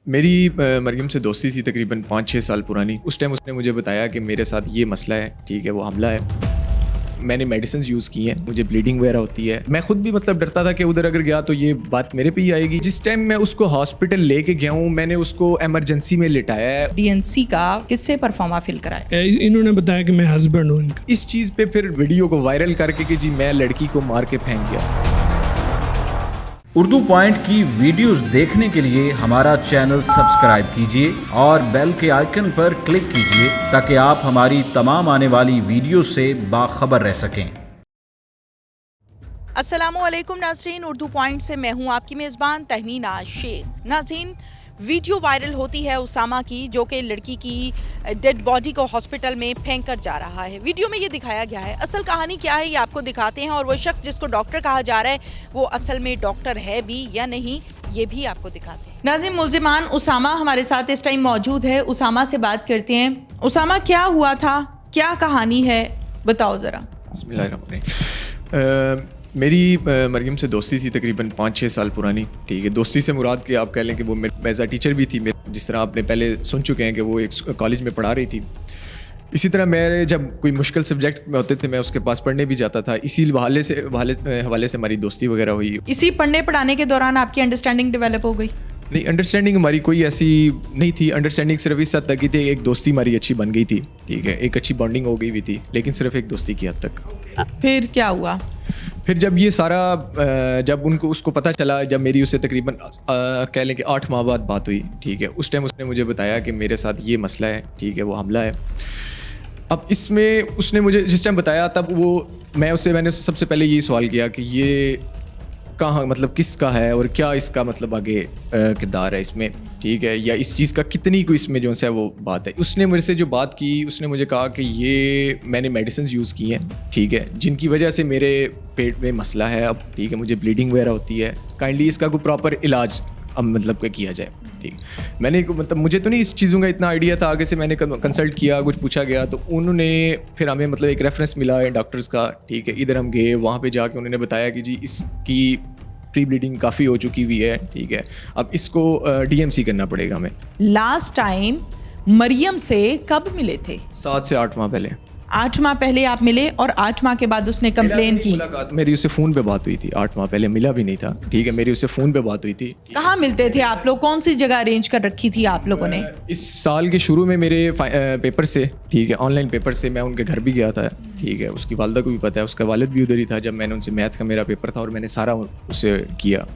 मेरी मरियम से दोस्ती थी तकरीबन 5-6 साल पुरानी। उस टाइम उसने मुझे बताया कि मेरे साथ ये मसला है, ठीक है, वो हमला है। मैंने मेडिसिन यूज़ की हैं, मुझे ब्लीडिंग वगैरह होती है। मैं खुद भी मतलब डरता था कि उधर अगर गया तो ये बात मेरे पे ही आएगी। जिस टाइम मैं उसको हॉस्पिटल लेके गया हूँ, मैंने उसको एमरजेंसी में लिटाया है। डीएनसी का किससे परफॉर्मा फिल कराया? इन्होंने बताया कि मैं हस्बैंड हूँ इनका। इस चीज़ पे फिर वीडियो को वायरल करके कि जी मैं लड़की को मार के फेंक गया। उर्दू पॉइंट की वीडियोस देखने के लिए हमारा चैनल सब्सक्राइब कीजिए और बेल के आइकन पर क्लिक कीजिए ताकि आप हमारी तमाम आने वाली वीडियो से बाखबर रह सकें। अस्सलामुअलैकुम नाज़रीन, उर्दू पॉइंट से मैं हूं आपकी मेज़बान तहमीना शेख। नाज़रीन, वीडियो वायरल होती है उसामा की, जो कि लड़की की डेड बॉडी को हॉस्पिटल में फेंक कर जा रहा है। वीडियो में ये दिखाया गया है। असल कहानी क्या है ये आपको दिखाते हैं, और वो शख्स जिसको डॉक्टर कहा जा रहा है वो असल में डॉक्टर है भी या नहीं ये भी आपको दिखाते हैं। नाज़रीन, मुल्जिमान उसामा हमारे साथ इस टाइम मौजूद है। उसामा से बात करते हैं। उसामा, क्या हुआ था, क्या कहानी है, बताओ ज़रा। बिस्मिल्लाहिर्रहमानिर्रहीम। मेरी मरियम से दोस्ती थी तकरीबन 5-6 साल पुरानी, ठीक है। दोस्ती से मुराद कि आप कह लें कि वो मेरे एज आ टीचर भी थी। जिस तरह आपने पहले सुन चुके हैं कि वो एक कॉलेज में पढ़ा रही थी, इसी तरह मेरे जब कोई मुश्किल सब्जेक्ट में होते थे मैं उसके पास पढ़ने भी जाता था। इसी हवाले से हमारी दोस्ती वगैरह हुई। इसी पढ़ने पढ़ाने के दौरान आपकी अंडरस्टैंडिंग डेवलप हो गई? नहीं, अंडरस्टैंडिंग हमारी कोई ऐसी नहीं थी। अंडरस्टैंडिंग सिर्फ इस हद तक की थी, एक दोस्ती हमारी अच्छी बन गई थी, ठीक है, एक अच्छी बॉन्डिंग हो गई हुई थी, लेकिन सिर्फ एक दोस्ती की हद तक। फिर क्या हुआ? फिर जब ये सारा जब उसको पता चला, जब मेरी उससे तकरीबन कह लें कि 8 माह बाद बात हुई, ठीक है, उस टाइम उसने मुझे बताया कि मेरे साथ ये मसला है, ठीक है, वो हमला है। अब इसमें उसने मुझे जिस टाइम बताया तब मैंने उससे सबसे पहले यही सवाल किया कि ये कहाँ, मतलब किसका है और क्या इसका मतलब आगे किरदार है इसमें, ठीक है, या इस चीज़ का कितनी कोई इसमें जो है वो बात है। उसने मेरे से जो बात की, उसने मुझे कहा कि ये मैंने मेडिसिन यूज़ की हैं, ठीक है, जिनकी वजह से मेरे पेट में मसला है अब, ठीक है, मुझे ब्लीडिंग वगैरह होती है। काइंडली इसका कोई प्रॉपर इलाज अब मतलब क्या किया जाए, ठीक। मैंने मतलब मुझे तो नहीं इस चीज़ों का इतना आइडिया था। आगे से मैंने कंसल्ट किया, कुछ पूछा गया तो उन्होंने फिर हमें मतलब एक रेफरेंस मिला है डॉक्टर्स का, ठीक है। इधर हम गए, वहाँ पे जाके उन्होंने बताया कि जी इसकी प्री ब्लीडिंग काफ़ी हो चुकी हुई है, ठीक है, अब इसको DMC करना पड़ेगा हमें। लास्ट टाइम मरियम से कब मिले थे? 7 से 8 माह पहले। 8 माह पहले आप मिले और 8 माह के बाद उसने कंप्लेन की? मुलाकात मेरी उससे फ़ोन पे बात हुई थी। 8 माह पहले मिला भी नहीं था, ठीक है, मेरी उससे फ़ोन पे बात हुई थी। कहाँ मिलते थे आप लोग? कौन सी जगह अरेंज कर रखी थी आप लोगों ने? इस साल के शुरू में मेरे पेपर से, ठीक है, ऑनलाइन पेपर से मैं उनके घर भी गया था, ठीक है। उसकी वालदा को भी पता है, उसका वालिद भी उधर ही था जब मैंने उनसे मैथ का मेरा पेपर था और मैंने सारा उससे किया।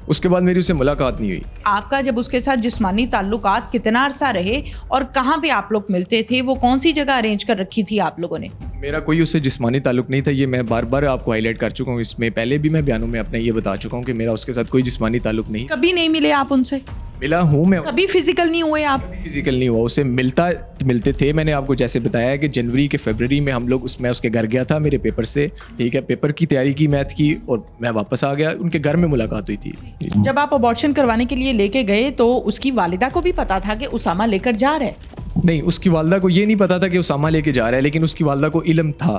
उसके बाद मेरी उससे मुलाकात नहीं हुई। आपका जब उसके साथ जिस्मानी ताल्लुकात कितना अरसा रहे और कहाँ पे आप लोग मिलते थे? वो कौन सी जगह अरेंज कर रखी थी आप लोगों ने? मेरा कोई उससे जिस्मानी ताल्लुक नहीं था। ये मैं बार बार आपको हाईलाइट कर चुका हूँ, इसमें पहले भी मैं बयानों में अपने ये बता चुका हूँ कि मेरा उसके साथ कोई जिस्मानी ताल्लुक नहीं। कभी नहीं मिले आप उनसे? मिला हूँ मैं, कभी फिजिकल नहीं हुए आप? फिजिकल नहीं हुआ, उससे मिलते थे। मैंने आपको जैसे बताया कि जनवरी के फरवरी में हम लोग मैं उसके घर गया था मेरे पेपर से, ठीक है, पेपर की तैयारी की मैथ की और मैं वापस आ गया। उनके घर में मुलाकात हुई थी। जब आप अबॉर्शन करवाने के लिए लेके गए तो उसकी वालिदा को भी पता था कि उसामा लेकर जा रहा है? नहीं, उसकी वालदा को ये नहीं पता था कि उसामा लेके जा रहा है, लेकिन उसकी वालदा को इल्म था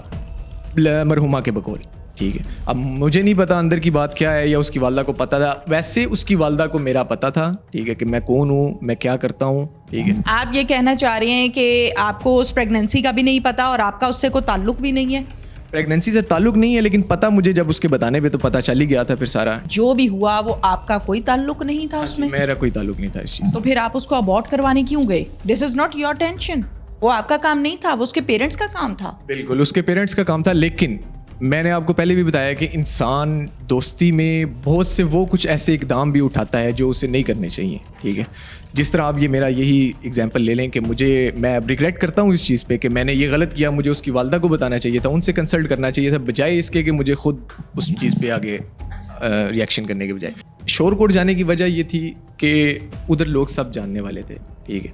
मरहुमा के बकौल, ठीक है। अब मुझे नहीं पता अंदर की बात क्या है, या उसकी वालदा को पता था। वैसे उसकी वालदा को मेरा पता था, ठीक है, कि मैं कौन हूँ, मैं क्या करता हूँ, ठीक है। आप ये कहना चाह रहे हैं कि आपको उस प्रेगनेंसी का भी नहीं पता और आपका उससे कोई ताल्लुक भी नहीं है? प्रेगनेंसी से ताल्लुक नहीं है, लेकिन पता मुझे जब उसके बताने पे तो पता चल ही गया था। फिर सारा जो भी हुआ वो आपका कोई ताल्लुक नहीं था उसमें? मेरा कोई ताल्लुक नहीं था इस चीज़। तो फिर आप उसको अबॉर्ट करवाने क्यों गए? This is not your tension. वो आपका काम नहीं था, वो उसके पेरेंट्स का काम था। बिल्कुल उसके पेरेंट्स का काम था, लेकिन मैंने आपको पहले भी बताया कि इंसान दोस्ती में बहुत से वो कुछ ऐसे इकदाम भी उठाता है जो उसे नहीं करने चाहिए, ठीक है। जिस तरह आप ये मेरा यही एग्जांपल ले लें कि मैं अब रिग्रेट करता हूँ इस चीज़ पे कि मैंने ये गलत किया। मुझे उसकी वालदा को बताना चाहिए था, उनसे कंसल्ट करना चाहिए था, बजाय इसके कि मुझे खुद उस चीज़ पे आगे रिएक्शन करने के बजाय। शोरकोट जाने की वजह ये थी कि उधर लोग सब जानने वाले थे, ठीक है,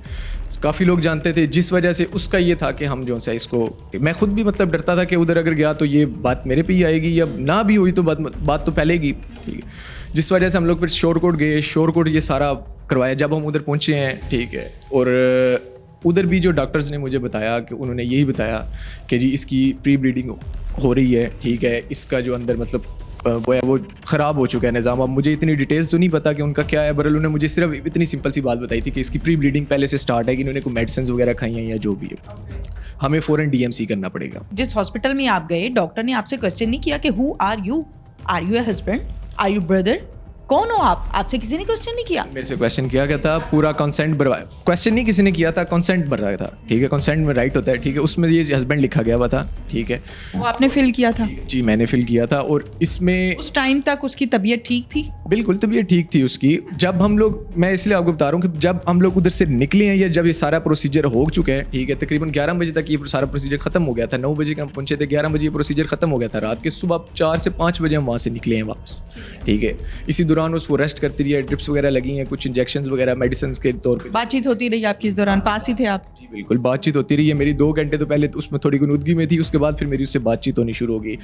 काफ़ी लोग जानते थे, जिस वजह से उसका ये था कि हम जो है इसको, मैं खुद भी मतलब डरता था कि उधर अगर गया तो ये बात मेरे पे ही आएगी, या ना भी हुई तो बात तो फैलेगी, ठीक है। जिस वजह से हम लोग फिर शोरकोट गए, शोरकोट ये सारा करवाया। जब हम उधर पहुँचे हैं, ठीक है, और उधर भी जो डॉक्टर्स ने मुझे बताया कि उन्होंने यही बताया कि जी इसकी प्री ब्लीडिंग हो रही है, ठीक है, इसका जो अंदर मतलब वो ख़राब हो चुका है निज़ाम। अब मुझे इतनी डिटेल्स तो नहीं पता कि उनका क्या है, बहरहाल उन्होंने मुझे सिर्फ इतनी सिंपल सी बात बताई थी कि इसकी प्री ब्लीडिंग पहले से स्टार्ट है, कि इन्होंने कोई मेडिसिन वगैरह खाई हैं या जो भी है, हमें फ़ौरन DMC करना पड़ेगा। जिस हॉस्पिटल में आप गए, डॉक्टर ने आपसे क्वेश्चन नहीं किया कि who are you a husband, are you brother, कौन हो आप? आपसे किसी ने क्वेश्चन नहीं किया? मेरे से क्वेश्चन किया गया था, पूरा कंसेंट भरवाया, क्वेश्चन नहीं किसी ने किया था, कंसेंट भर रहा था, ठीक है, कंसेंट में राइट होता है, ठीक है, उसमें ये हस्बैंड लिखा गया हुआ था, ठीक है, वो आपने फिल किया था? जी मैंने फिल किया था। और इसमें उस टाइम तक उसकी तबीयत ठीक थी? बिल्कुल तबीयत ठीक थी उसकी। जब हम लोग, मैं इसलिए आपको बता रहा हूँ कि जब हम लोग उधर से निकले हैं या जब ये सारा प्रोसीजर हो चुका है, ठीक है, तकरीबन 11 बजे तक ये सारा प्रोसीजर खत्म हो गया था। 9 बजे हम पहुंचे थे, 11 बजे ये प्रोसीजर खत्म हो गया था रात के। सुबह 4 से 5 बजे हम वहाँ से निकले हैं वापस, ठीक है। इसी दौरान उसको रेस्ट करती रही है, ड्रिप्स वगैरह लगी हैं, कुछ इंजेक्शंस वगैरह मेडिसिन के तौर पे। बातचीत होती रही आपकी इस दौरान? पास ही थे आप? जी बिल्कुल, बातचीत होती रही है मेरी। 2 घंटे तो पहले तो उसमें थोड़ी गुनूदगी में थी, उसके बाद फिर मेरी उससे बातचीत होनी शुरू हो गई,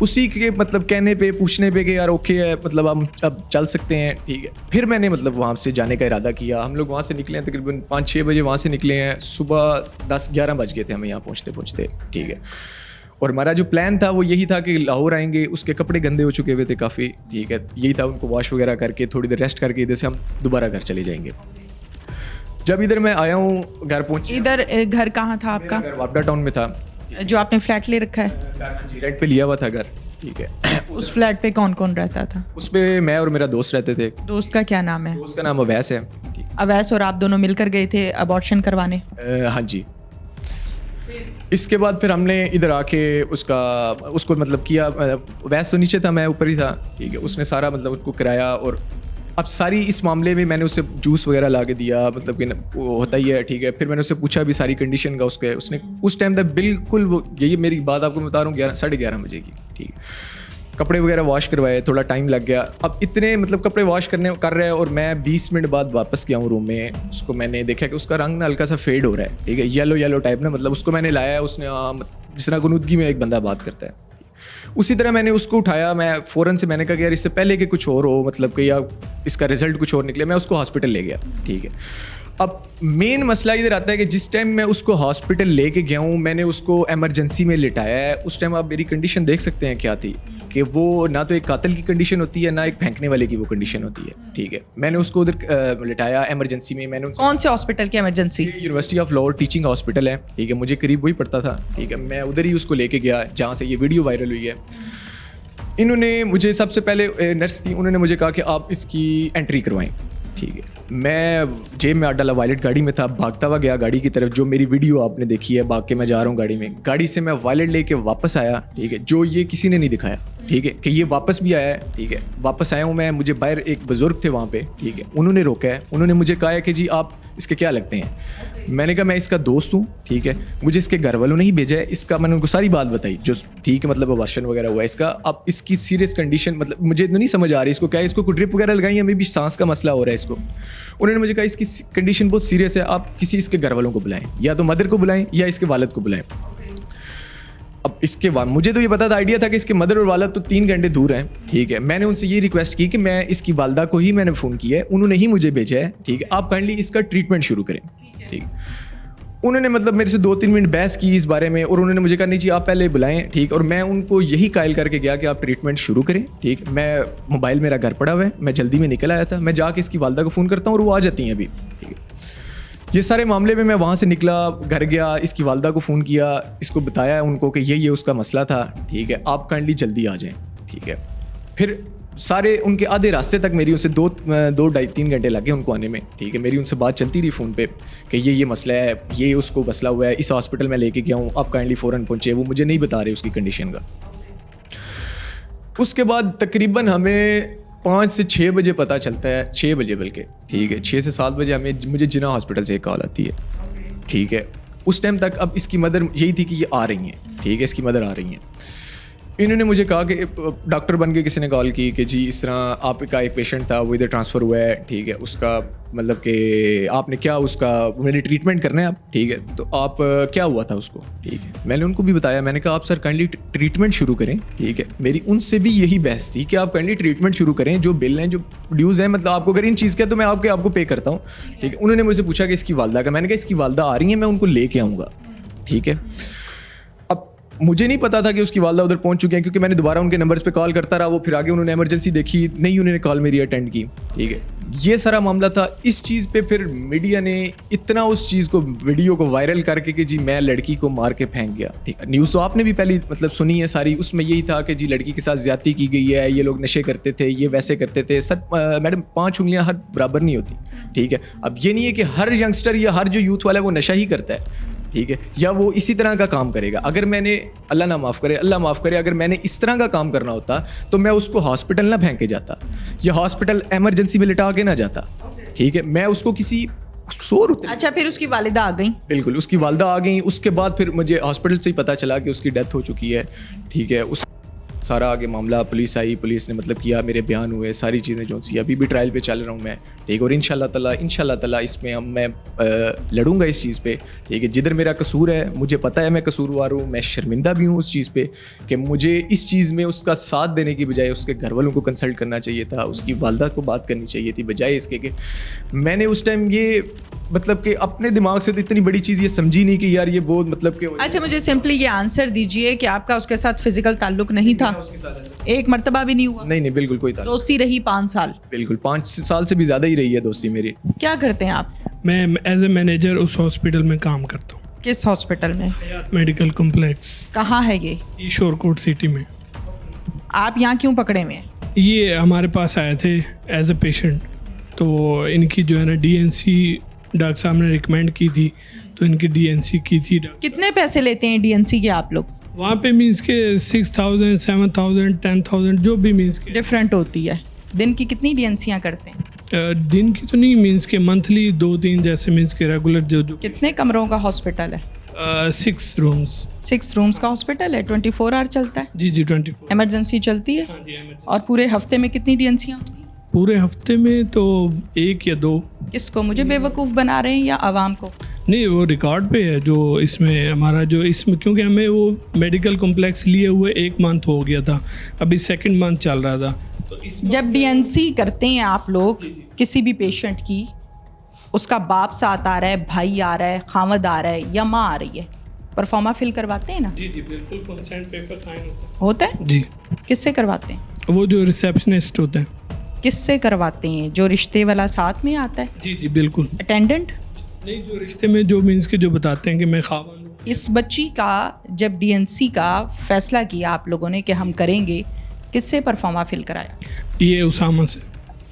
उसी के मतलब कहने पे, पूछने पे कि यार ओके है, मतलब हम अब चल सकते हैं, ठीक है। फिर मैंने मतलब वहाँ से जाने का इरादा किया। हम लोग वहाँ से निकले हैं तकरीबन 5-6 बजे वहाँ से निकले हैं। सुबह 10-11 बज गए थे हमें यहाँ पहुँचते पहुँचते, ठीक है। और हमारा जो प्लान था वो यही था कि लाहौर आएंगे, उसके कपड़े गंदे हो चुके हुए थे काफ़ी, ठीक है, यही था, उनको वॉश वगैरह करके थोड़ी देर रेस्ट करके इधर से हम दोबारा घर चले जाएंगे। जब इधर मैं आया हूँ, घर पहुँच, इधर घर कहाँ था आपका? घर वापडा टाउन में था। जो आपने फ्लैट ले रखा है? रेंट पे लिया हुआ था घर, ठीक है। उस फ्लैट पे कौन कौन रहता था? उस पर मैं और मेरा दोस्त रहते थे। दोस्त का क्या नाम है? दोस्त का नाम अवैस है, ठीक। अवैस और आप दोनों मिलकर गए थे अबॉर्शन करवाने? हाँ जी। इसके बाद फिर हमने इधर आके उसको मतलब किया। वैस तो नीचे था, मैं ऊपर ही था, ठीक है। उसने सारा मतलब उसको कराया। और अब सारी इस मामले में मैंने उसे जूस वगैरह ला के दिया, मतलब कि वो होता ही है, ठीक है। फिर मैंने उससे पूछा भी सारी कंडीशन का उसने उस टाइम तक बिल्कुल वो, यही मेरी बात आपको बता रहा हूँ, 11-11:30 बजे की, ठीक है। कपड़े वगैरह वॉश करवाए, थोड़ा टाइम लग गया। अब इतने मतलब कपड़े वॉश कर रहे हैं और मैं 20 मिनट बाद वापस गया हूँ रूम में। उसको मैंने देखा कि उसका रंग ना हल्का सा फेड हो रहा है, ठीक है, येलो टाइप ना, मतलब उसको मैंने लाया है। उसने जिस तरह गुनूदगी में एक बंदा बात करता है, उसी तरह मैंने उसको उठाया। मैं फ़ौरन से मैंने कहा कि यार इससे पहले कि कुछ और हो, मतलब कि या इसका रिजल्ट कुछ और निकले, मैं उसको हॉस्पिटल ले गया, ठीक है। अब मेन मसला इधर आता है कि जिस टाइम मैं उसको हॉस्पिटल लेके गया हूँ, मैंने उसको एमरजेंसी में लिटाया है। उस टाइम आप मेरी कंडीशन देख सकते हैं क्या थी, कि वो ना तो एक कातिल की कंडीशन होती है, ना एक फेंकने वाले की वो कंडीशन होती है, ठीक है। मैंने उसको उधर लिटाया एमरजेंसी में। मैंने कौन से हॉस्पिटल की emergency? University of Lahore teaching hospital है, ठीक है, मुझे करीब वही पड़ता था, ठीक है। मैं उधर ही उसको लेके गया जहाँ से ये वीडियो वायरल हुई है। इन्होंने मुझे सबसे पहले, नर्स थी, उन्होंने मुझे कहा कि आप इसकी एंट्री करवाएं, ठीक है। मैं जेब में डाला, वायलेट गाड़ी में था, भागता हुआ गया गाड़ी की तरफ, जो मेरी वीडियो आपने देखी है, भाग के मैं जा रहा हूँ गाड़ी में। गाड़ी से मैं वायलेट लेके वापस आया, ठीक है, जो ये किसी ने नहीं दिखाया, ठीक है, कि ये वापस भी आया है, ठीक है। वापस आया हूँ मैं, मुझे बाहर एक बुजुर्ग थे वहाँ पे, ठीक है, उन्होंने रोका है। उन्होंने मुझे कहा है कि जी आप इसके क्या लगते हैं। मैंने कहा मैं इसका दोस्त हूँ, ठीक है, मुझे इसके घर वालों ने ही भेजा है। इसका मैंने उनको सारी बात बताई जो थी कि मतलब अबॉर्शन वगैरह हुआ है इसका। अब इसकी सीरियस कंडीशन, मतलब मुझे तो नहीं समझ आ रही इसको क्या है, इसको ड्रिप वगैरह लगाई है, हमें भी सांस का मसला हो रहा है इसको। उन्होंने मुझे कहा इसकी कंडीशन बहुत सीरियस है, आप किसी इसके घर वालों को बुलाएं, या तो मदर को बुलाएं या इसके वालिद को बुलाएं। अब इसके बाद मुझे तो ये पता था, आइडिया था कि इसके मदर और वालिद तो 3 घंटे दूर हैं, ठीक है। मैंने उनसे ये रिक्वेस्ट की कि मैं इसकी वालदा को ही मैंने फ़ोन किया है, उन्होंने ही मुझे भेजा है, ठीक है, आप काइंडली इसका ट्रीटमेंट शुरू करें, ठीक। उन्होंने मतलब मेरे से 2-3 मिनट बहस की इस बारे में, और उन्होंने मुझे कहा नहीं जी आप पहले बुलाएं, ठीक। और मैं उनको यही कायल करके गया कि आप ट्रीटमेंट शुरू करें, ठीक। मैं मोबाइल मेरा घर पड़ा हुआ है, मैं जल्दी में निकल आया था, मैं जाके इसकी वालदा को फ़ोन करता हूँ और वो आ जाती हैं अभी, ठीक है। ये सारे मामले में मैं वहाँ से निकला, घर गया, इसकी वालदा को फ़ोन किया, इसको बताया उनको कि ये उसका मसला था, ठीक है, आप काइंडली जल्दी आ जाएं, ठीक है। फिर सारे उनके आधे रास्ते तक मेरी उनसे 2-2-3 घंटे लगे उनको आने में, ठीक है। मेरी उनसे बात चलती रही फ़ोन पे कि ये मसला है, ये उसको मसला हुआ है, इस हॉस्पिटल में लेके गया हूँ, आप काइंडली फ़ौरन पहुँचे। वो मुझे नहीं बता रहे उसकी कंडीशन का। उसके बाद तकरीबन हमें 5 से 6 बजे पता चलता है, 6 बजे बल्कि, ठीक है, 6 से 7 बजे मुझे जिना हॉस्पिटल से एक कॉल आती है, ठीक है। उस टाइम तक अब इसकी मदर यही थी कि ये आ रही हैं, ठीक है, इसकी मदर आ रही हैं। इन्होंने मुझे कहा कि डॉक्टर बन के किसी ने कॉल की कि जी इस तरह आपका एक पेशेंट था, वो इधर ट्रांसफ़र हुआ है, ठीक है, उसका मतलब कि आपने क्या उसका मैंने ट्रीटमेंट करना है आप, ठीक है, तो आप क्या हुआ था उसको, ठीक है। मैंने उनको भी बताया, मैंने कहा आप सर काइंडली ट्रीटमेंट शुरू करें, ठीक है। मेरी उनसे भी यही बहस थी कि आप काइंडली ट्रीटमेंट शुरू करें, जो बिल हैं, जो ड्यूज़ हैं, मतलब आपको अगर इन चीज़ का तो मैं आपको पे करता हूँ, ठीक है। उन्होंने मुझसे पूछा कि इसकी वालदा का, मैंने कहा इसकी वालदा आ रही है, मैं उनको लेके आऊँगा, ठीक है। अब मुझे नहीं पता था कि उसकी वालदा उधर पहुंच चुके हैं, क्योंकि मैंने दोबारा उनके नंबर्स पे कॉल करता रहा, वो फिर आगे उन्होंने इमरजेंसी देखी नहीं, उन्होंने कॉल मेरी अटेंड की, ठीक है। ये सारा मामला था। इस चीज़ पे फिर मीडिया ने इतना उस चीज़ को, वीडियो को वायरल करके कि जी मैं लड़की को मार के फेंक गया, ठीक है। न्यूज़ तो आपने भी पहले मतलब सुनी है सारी, उसमें यही था कि जी लड़की के साथ ज्यादती की गई है, ये लोग नशे करते थे, ये वैसे करते थे। सर मैडम 5 उंगलियां हर बराबर नहीं होती, ठीक है। अब ये नहीं है कि हर यंगस्टर या हर जो यूथ वाला है वो नशा ही करता है, ठीक है, या वो इसी तरह का काम करेगा। अगर मैंने, अल्लाह ना माफ़ करे, अल्लाह माफ़ करे, अगर मैंने इस तरह का काम करना होता तो मैं उसको हॉस्पिटल ना फेंक के जाता या हॉस्पिटल एमरजेंसी में लिटा के ना जाता, ठीक है। मैं उसको किसी 100 रुपये। अच्छा, फिर उसकी वालिदा आ गई? बिल्कुल, उसकी वालदा आ गई। उसके बाद फिर मुझे हॉस्पिटल से ही पता चला कि उसकी डेथ हो चुकी है, ठीक है। उस सारा आगे मामला, पुलिस आई, पुलिस ने मतलब किया, मेरे बयान हुए, सारी चीज़ें जो सी अभी भी ट्रायल पे चल रहा हूँ मैं, ठीक। और इंशाल्लाह ताला इसमें मैं लड़ूंगा इस चीज़ पे, ठीक है। जिधर मेरा कसूर है, मुझे पता है मैं कसूरवार हूँ, मैं शर्मिंदा भी हूँ उस चीज़ पे कि मुझे इस चीज़ में उसका साथ देने की बजाय उसके घर वालों को कंसल्ट करना चाहिए था, उसकी वालदा को बात करनी चाहिए थी, बजाय इसके कि मैंने उस टाइम ये मतलब कि अपने दिमाग से तो इतनी बड़ी चीज़ ये समझी नहीं कि यार ये बहुत मतलब कि। अच्छा, मुझे सिंपली ये आंसर दीजिए कि आपका उसके साथ फिजिकल ताल्लुक नहीं था? एक मर्तबा भी नहीं हुआ? नहीं, बिल्कुल कोई ताल्लुक। दोस्ती रही 5 साल? बिल्कुल 5 साल से भी ज़्यादा ही रही है दोस्ती मेरी। क्या करते हैं आप? मैं एज ए मैनेजर उस हॉस्पिटल में काम करता हूँ। किस हॉस्पिटल में? Medical complex. कहाँ है ये? ईश्वर कोट सिटी में। आप यहाँ क्यों पकड़े हुए हैं? ये हमारे पास आए थे एज ए पेशेंट, तो इनकी जो है ना डीएनसी डॉक्टर साहब ने रिकमेंड की थी, तो इनकी डीएनसी की थी। कितने पैसे लेते हैं डीएनसी के आप लोग? वहाँ पे मीन्स के 6000, 7000, 10,000 जो भी मीन्स के डिफरेंट होती है। दिन की कितनी डीएनसीयाँ करते हैं? दिन की तो नहीं, मीन्स के मंथली 2-3 जैसे मीन्स के रेगुलर जो कितने कमरों का हॉस्पिटल है? 6 रूम्स। 6 रूम्स का हॉस्पिटल है, 24 आवर चलता है? जी 24। इमरजेंसी चलती है? हाँ जी, emergency। और पूरे हफ्ते में कितनी डीएनसीयाँ? पूरे हफ्ते में तो 1 या 2। किसको, मुझे बेवकूफ़ बना रहे हैं या आवाम को? नहीं, वो रिकॉर्ड पे है जो इसमें हमारा जो इसमें, क्योंकि हमें वो मेडिकल कॉम्प्लेक्स लिए हुए 1 मंथ हो गया था, अभी 2nd मंथ चल रहा था। तो जब डीएनसी करते हैं आप लोग किसी भी पेशेंट की, उसका बाप साथ आ रहा है, भाई आ रहा है, खामद आ रहा है या माँ आ रही है, परफॉर्मा फिल करवाते हैं ना? जी बिल्कुल, कंसेंट पेपर साइन होता है। जी। किससे करवाते हैं? वो जो रिसेप्शनिस्ट होते हैं। किससे करवाते हैं? जो रिश्ते वाला साथ में आता है? जी बिल्कुल। अटेंडेंट? नहीं, जो रिश्ते में जो मीन्स के जो बताते हैं कि मैं खावन हूँ। इस बच्ची का जब डीएनसी का फैसला किया आप लोगों ने कि हम करेंगे, किससे परफॉर्मा फिल कराया? ये उसामा से।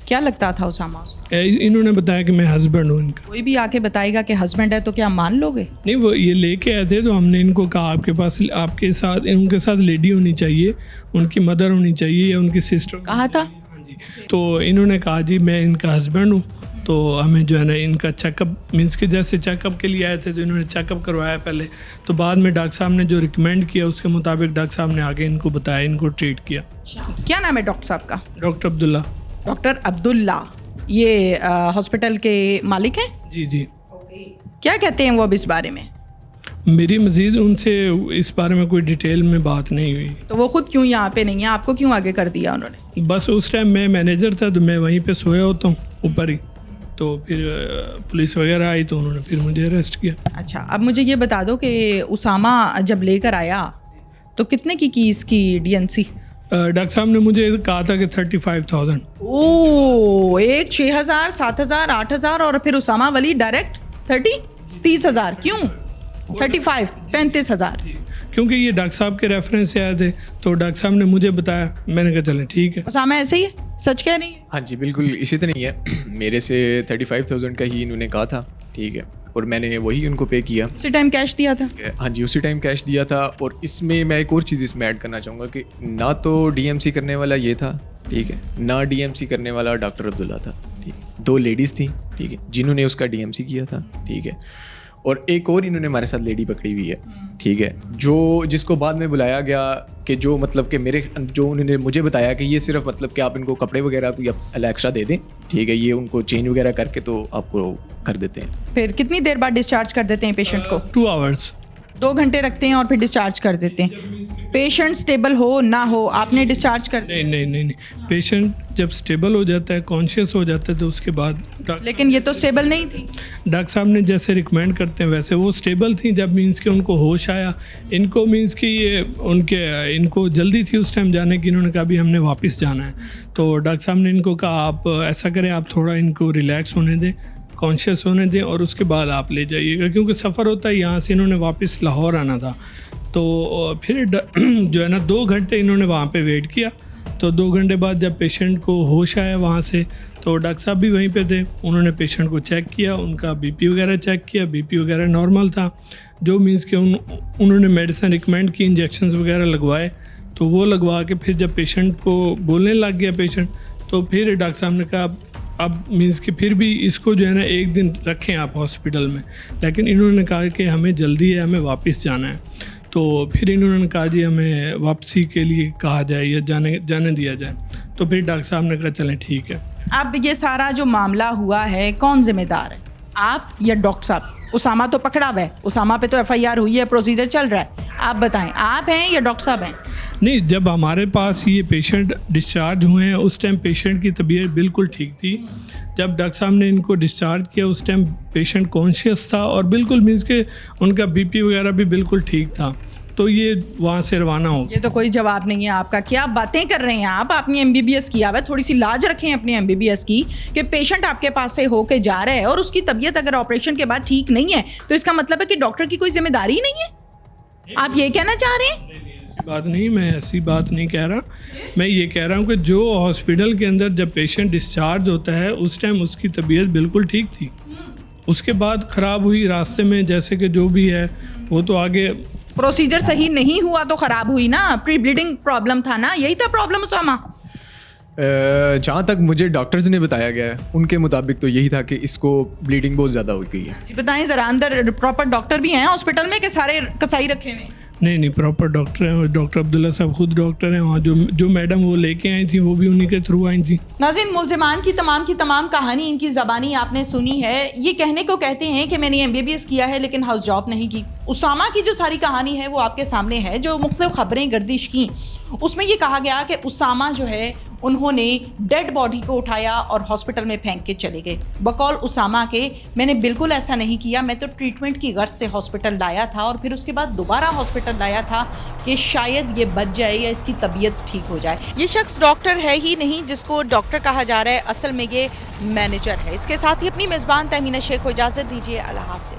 क्या लगता था उसामा? इन्होंने बताया कि मैं हस्बैंड हूँ इनका। कोई भी आके बताएगा कि हस्बैंड है तो क्या मान लोगे? नहीं, वो ये लेके आए थे तो हमने इनको कहा आपके पास, आपके साथ, उनके साथ लेडी होनी चाहिए, उनकी मदर होनी चाहिए या उनकी सिस्टर। कहा था? हाँ जी। तो इन्होंने कहा जी मैं इनका हस्बैंड हूँ, तो हमें जो है ना इनका चेकअप, मीन्स के जैसे चेकअप के लिए आए थे तो इन्होंने चेकअप करवाया पहले, तो बाद में डॉक्टर साहब ने जो रिकमेंड किया उसके मुताबिक डॉक्टर साहब ने आगे इनको बताया, इनको ट्रीट किया। क्या नाम है डॉक्टर साहब का? डॉक्टर अब्दुल्ला। डॉक्टर अब्दुल्ला, ये हॉस्पिटल के मालिक हैं? जी जी। क्या कहते हैं वो अब इस बारे में? मेरी मज़ीद उनसे इस बारे में कोई डिटेल में बात नहीं हुई। तो वो खुद क्यों यहाँ पे नहीं है, आपको क्यों आगे कर दिया उन्होंने? बस उस टाइम मैं मैनेजर था तो मैं वहीं पे सोया होता हूँ ऊपर ही, तो फिर पुलिस वगैरह आई तो उन्होंने फिर मुझे अरेस्ट किया। अच्छा, अब मुझे ये बता दो कि उसामा जब लेकर आया तो कितने की इसकी डीएनसी? डॉक्टर साहब ने मुझे कहा था कि 35,000। ओह, एक 6,000, 7,000, 8,000 और फिर उसामा वली डायरेक्ट 30,000। क्यों 35, 35,000? क्योंकि ये डॉक्टर साहब के रेफरेंस से आए थे, तो डॉक्टर साहब ने मुझे बताया, मैंने कहा चलें ठीक है। उसामा ऐसे ही है, सच कह रही है? हाँ जी बिल्कुल इसी तरह ही है। मेरे से 35,000 का ही इन्होंने कहा था, ठीक है, और मैंने वही उनको पे किया। उसी टाइम कैश दिया था? हाँ जी, उसी टाइम कैश दिया था। और इसमें मैं एक और चीज़ इसमें ऐड करना चाहूँगा कि ना तो डीएमसी करने वाला ये था, ठीक है, ना डीएमसी करने वाला डॉक्टर अब्दुल्ला था, ठीक है। 2 लेडीज़ थी, ठीक है, जिन्होंने उसका डीएमसी किया था, ठीक है। और एक और इन्होंने हमारे साथ लेडी पकड़ी हुई है, ठीक है, जो जिसको बाद में बुलाया गया कि जो मतलब कि मेरे जो उन्होंने मुझे बताया कि ये सिर्फ मतलब कि आप इनको कपड़े वगैरह कोई एक्स्ट्रा दे दें, ठीक है, ये उनको चेंज वगैरह करके तो आपको कर देते हैं। फिर कितनी देर बाद डिस्चार्ज कर देते हैं पेशेंट को? 2 आवर्स। 2 घंटे रखते हैं और फिर डिस्चार्ज कर देते हैं। पेशेंट स्टेबल हो ना हो, आपने डिस्चार्ज कर नहीं, पेशेंट जब स्टेबल हो जाता है, कॉन्शियस हो जाता है, तो उसके बाद लेकिन ये तो स्टेबल नहीं थी। डॉक्टर साहब ने जैसे रिकमेंड करते हैं वैसे वो स्टेबल थी। जब मीन्स कि उनको होश आया, इनको मीन्स कि ये इनको जल्दी थी उस टाइम जाने की, इन्होंने कहा भी हमने वापस जाना है। तो डॉक्टर साहब ने इनको कहा आप ऐसा करें, आप थोड़ा इनको रिलैक्स होने दें, कॉन्शियस होने दें और उसके बाद आप ले जाइएगा, क्योंकि सफ़र होता है यहाँ से इन्होंने वापस लाहौर आना था। तो फिर जो है ना 2 घंटे इन्होंने वहाँ पे वेट किया। तो 2 घंटे बाद जब पेशेंट को होश आया वहाँ से, तो डॉक्टर साहब भी वहीं पे थे। उन्होंने पेशेंट को चेक किया, उनका बीपी वगैरह चेक किया, बीपी वगैरह नॉर्मल था। जो मीन्स कि उन्होंने मेडिसिन रिकमेंड की, इंजेक्शंस वगैरह लगवाए। तो वो लगवा के फिर जब पेशेंट को बोलने लग गया पेशेंट, तो फिर डॉक्टर साहब ने कहा अब मीन्स कि फिर भी इसको जो है ना 1 दिन रखें आप हॉस्पिटल में। लेकिन इन्होंने कहा कि हमें जल्दी है, हमें वापस जाना है। तो फिर इन्होंने कहा जी हमें वापसी के लिए कहा जाए या जाने दिया जाए। तो फिर डॉक्टर साहब ने कहा चलें ठीक है। अब ये सारा जो मामला हुआ है, कौन जिम्मेदार है, आप या डॉक्टर साहब? उसामा तो पकड़ा हुआ है, उसामा पे तो FIR हुई है, प्रोसीजर चल रहा है। आप बताएं, आप हैं या डॉक्टर साहब हैं? नहीं, जब हमारे पास ये पेशेंट डिस्चार्ज हुए हैं उस टाइम पेशेंट की तबीयत बिल्कुल ठीक थी। जब डॉक्टर साहब ने इनको डिस्चार्ज किया उस टाइम पेशेंट कॉन्शियस था और बिल्कुल मीन्स के उनका बीपी वगैरह भी बिल्कुल ठीक था। तो ये वहाँ से रवाना हो। ये तो कोई जवाब नहीं है आपका। क्या बातें कर रहे हैं आप? अपनी MBBS किया हुआ है, थोड़ी सी लाज रखें अपनी MBBS की, कि पेशेंट आपके पास से होके जा रहा है और उसकी तबीयत अगर ऑपरेशन के बाद ठीक नहीं है तो इसका मतलब है कि डॉक्टर की कोई जिम्मेदारी ही नहीं है। आप ये कहना चाह रहे हैं? ऐसी बात नहीं, मैं ऐसी बात नहीं कह रहा। मैं ये कह रहा हूँ कि जो हॉस्पिटल के अंदर जब पेशेंट डिस्चार्ज होता है उस टाइम उसकी तबीयत बिल्कुल ठीक थी। उसके बाद ख़राब हुई रास्ते में, जैसे कि जो भी है वो तो आगे प्रोसीजर सही नहीं हुआ तो ख़राब हुई ना, प्री ब्लीडिंग प्रॉब्लम था ना, यही था प्रॉब्लम उसामा। जहाँ तक मुझे डॉक्टर्स ने बताया गया है उनके मुताबिक तो यही था कि इसको ब्लीडिंग बहुत ज़्यादा हो गई है। जी बताएं ज़रा, अंदर प्रॉपर डॉक्टर भी हैं हॉस्पिटल में कि सारे कसाई रखे हुए हैं? नहीं, प्रॉपर डॉक्टर हैं और डॉक्टर अब्दुल्ला साहब खुद डॉक्टर हैं। वहाँ जो मैडम वो लेके आई थी वो भी उन्हीं के थ्रू आई थी। नाज़रीन, मुल्ज़िमान की तमाम कहानी इनकी ज़बानी आपने सुनी है। ये कहने को कहते हैं कि मैंने MBBS किया है लेकिन हाउस जॉब नहीं की। उसामा की जो सारी कहानी है वो आपके सामने है। जो मुख्तलिफ ख़बरें गर्दिश की उसमें ये कहा गया कि उसामा जो है उन्होंने डेड बॉडी को उठाया और हॉस्पिटल में फेंक के चले गए। बकौल उसामा के, मैंने बिल्कुल ऐसा नहीं किया, मैं तो ट्रीटमेंट की गर्ज से हॉस्पिटल लाया था और फिर उसके बाद दोबारा हॉस्पिटल लाया था कि शायद ये बच जाए या इसकी तबीयत ठीक हो जाए। ये शख्स डॉक्टर है ही नहीं जिसको डॉक्टर कहा जा रहा है, असल में ये मैनेजर है। इसके साथ ही अपनी मेज़बान तहमीना शेख को इजाज़त दीजिए। अल्लाह हाफ़िज़।